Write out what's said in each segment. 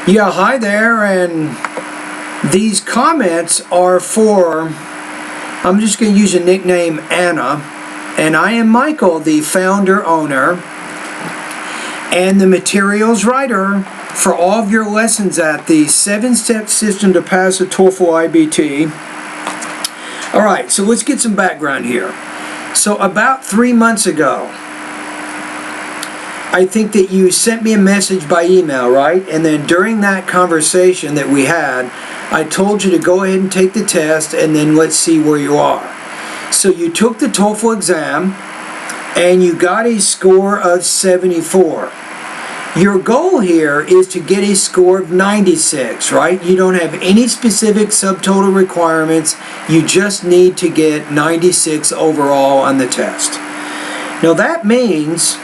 Yeah, hi there, and these comments are for, I'm just going to use a nickname, Anna, and I am Michael, the founder, owner, and the materials writer for all of your lessons at the 7-step system to pass the TOEFL IBT. Alright, so let's get some background here. So about 3 months ago, I think that you sent me a message by email, right? And then during that conversation that we had, I told you to go ahead and take the test and then let's see where you are. So you took the TOEFL exam and you got a score of 74. Your goal here is to get a score of 96, right? You don't have any specific subtotal requirements. You just need to get 96 overall on the test. Now that means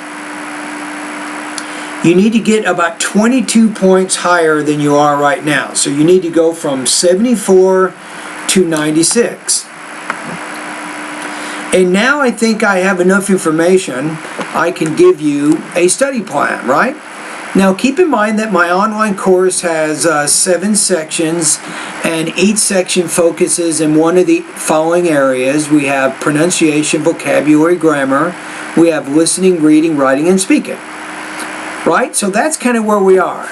you need to get about 22 points higher than you are right now. So you need to go from 74 to 96. And now I think I have enough information. I can give you a study plan, right? Now keep in mind that my online course has 7 sections, and each section focuses in one of the following areas. We have pronunciation, vocabulary, grammar. We have listening, reading, writing, and speaking. Right? So that's kind of where we are.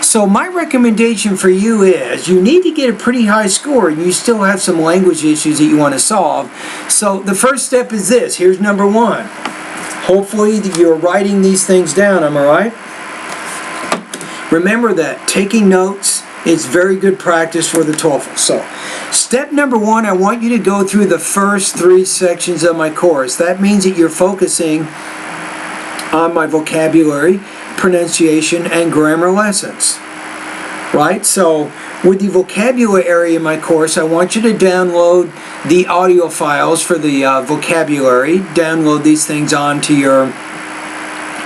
So my recommendation for you is you need to get a pretty high score, and you still have some language issues that you want to solve. So the first step is this. Here's number 1. Hopefully you're writing these things down, am I right? Remember that taking notes is very good practice for the TOEFL. So step number 1, I want you to go through the first 3 sections of my course. That means that you're focusing on my vocabulary, pronunciation, and grammar lessons. Right? So with the vocabulary area of my course, I want you to download the audio files for the vocabulary. Download these things onto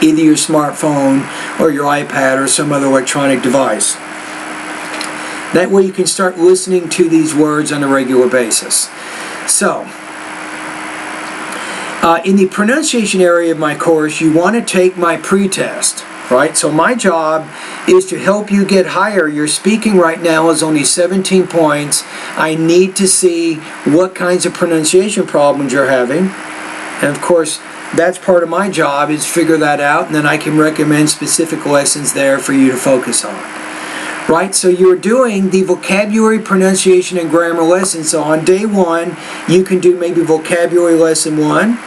either your smartphone or your iPad or some other electronic device. That way you can start listening to these words on a regular basis. So in the pronunciation area of my course, you want to take my pre-test, right? So my job is to help you get higher. Your speaking right now is only 17 points. I need to see what kinds of pronunciation problems you're having. And of course, that's part of my job, is figure that out, and then I can recommend specific lessons there for you to focus on. Right, so you're doing the vocabulary, pronunciation, and grammar lessons. So on day 1, you can do maybe vocabulary lesson 1,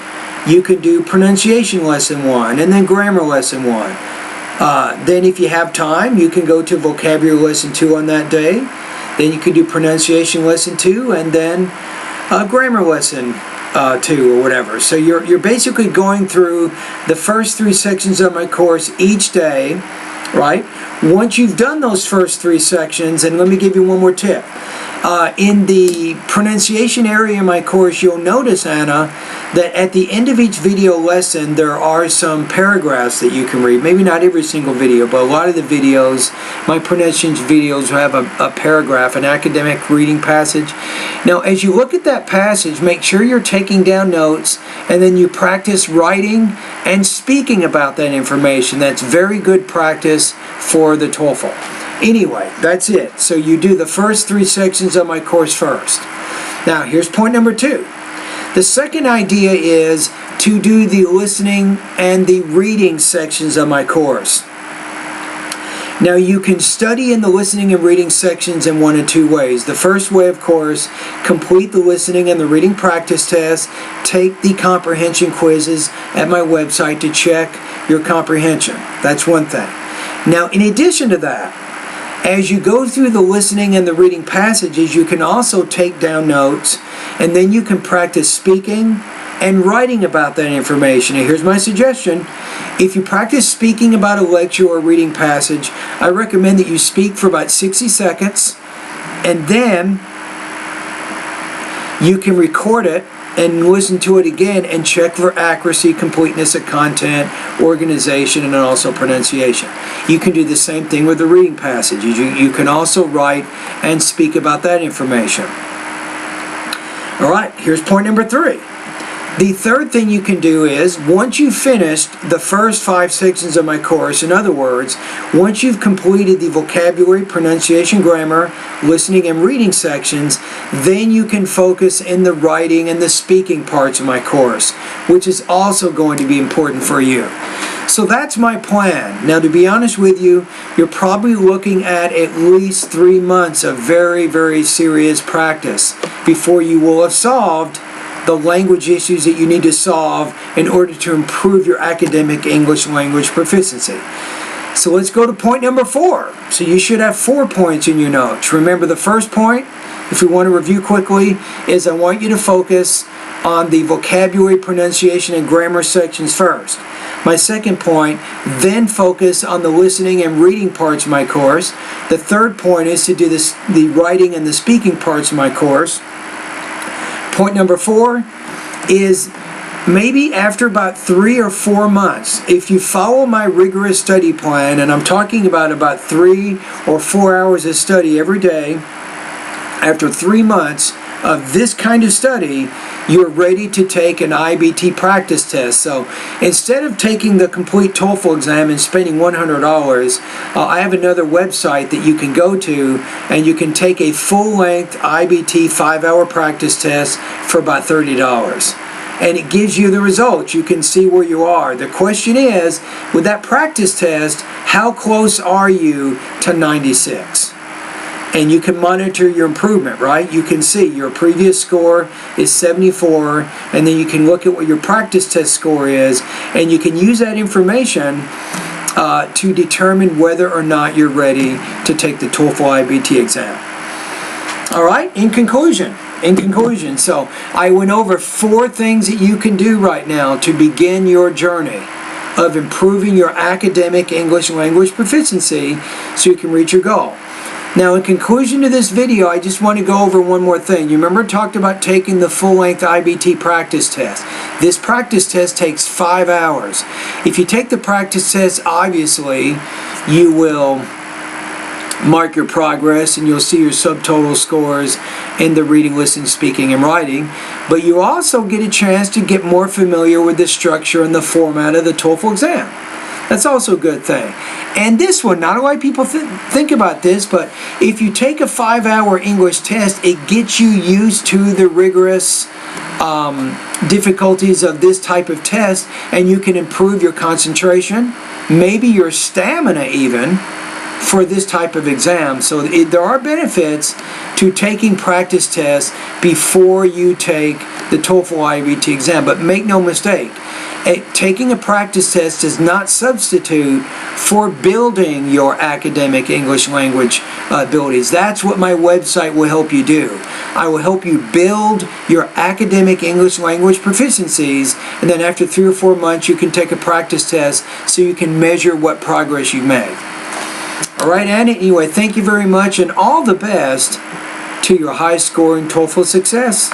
you can do pronunciation lesson 1, and then grammar lesson 1. Then if you have time, you can go to vocabulary lesson 2 on that day. Then you can do pronunciation lesson 2, and then grammar lesson 2 or whatever. So you're basically going through the first 3 sections of my course each day, right? Once you've done those first 3 sections, and let me give you one more tip. In the pronunciation area of my course, you'll notice, Anna, that at the end of each video lesson, there are some paragraphs that you can read. Maybe not every single video, but a lot of the videos, my pronunciation videos, have a paragraph, an academic reading passage. Now, as you look at that passage, make sure you're taking down notes, and then you practice writing and speaking about that information. That's very good practice for the TOEFL. Anyway, that's it. So you do the first 3 sections of my course first. Now, here's point number 2. The second idea is to do the listening and the reading sections of my course. Now, you can study in the listening and reading sections in one of 2 ways. The first way, of course, complete the listening and the reading practice test. Take the comprehension quizzes at my website to check your comprehension. That's one thing. Now, in addition to that, as you go through the listening and the reading passages, you can also take down notes, and then you can practice speaking and writing about that information. And here's my suggestion. If you practice speaking about a lecture or reading passage, I recommend that you speak for about 60 seconds, and then you can record it and listen to it again and check for accuracy, completeness of content, organization, and also pronunciation. You can do the same thing with the reading passages. You can also write and speak about that information. All right, here's point number 3. The third thing you can do is, once you've finished the first 5 sections of my course, in other words, once you've completed the vocabulary, pronunciation, grammar, listening, and reading sections, then you can focus in the writing and the speaking parts of my course, which is also going to be important for you. So that's my plan. Now, to be honest with you, you're probably looking at least 3 months of very, very serious practice before you will have solved the language issues that you need to solve in order to improve your academic English language proficiency. So let's go to point number 4. So you should have 4 points in your notes. Remember, the first point, if we want to review quickly, is I want you to focus on the vocabulary, pronunciation, and grammar sections first. My second point, then focus on the listening and reading parts of my course. The third point is to do the writing and the speaking parts of my course. Point number 4 is maybe after about 3 or 4 months, if you follow my rigorous study plan, and I'm talking about 3 or 4 hours of study every day, after 3 months of this kind of study, you're ready to take an IBT practice test. So instead of taking the complete TOEFL exam and spending $100, I have another website that you can go to, and you can take a full-length IBT 5-hour practice test for about $30. And it gives you the results. You can see where you are. The question is, with that practice test, how close are you to 96? And you can monitor your improvement, right? You can see your previous score is 74, and then you can look at what your practice test score is, and you can use that information to determine whether or not you're ready to take the TOEFL IBT exam. All right, in conclusion, so I went over 4 things that you can do right now to begin your journey of improving your academic English language proficiency so you can reach your goal. Now, in conclusion to this video, I just want to go over one more thing. You remember I talked about taking the full-length IBT practice test. This practice test takes 5 hours. If you take the practice test, obviously, you will mark your progress and you'll see your subtotal scores in the reading, listening, speaking, and writing. But you also get a chance to get more familiar with the structure and the format of the TOEFL exam. That's also a good thing. And this one, not a lot of people think about this, but if you take a 5-hour English test, it gets you used to the rigorous difficulties of this type of test, and you can improve your concentration, maybe your stamina even, for this type of exam. So there are benefits to taking practice tests before you take the TOEFL IBT exam, but make no mistake, taking a practice test does not substitute for building your academic English language abilities. That's what my website will help you do. I will help you build your academic English language proficiencies, and then after 3 or 4 months you can take a practice test so you can measure what progress you've made. All right, Annie, anyway, thank you very much, and all the best to your high-scoring TOEFL success.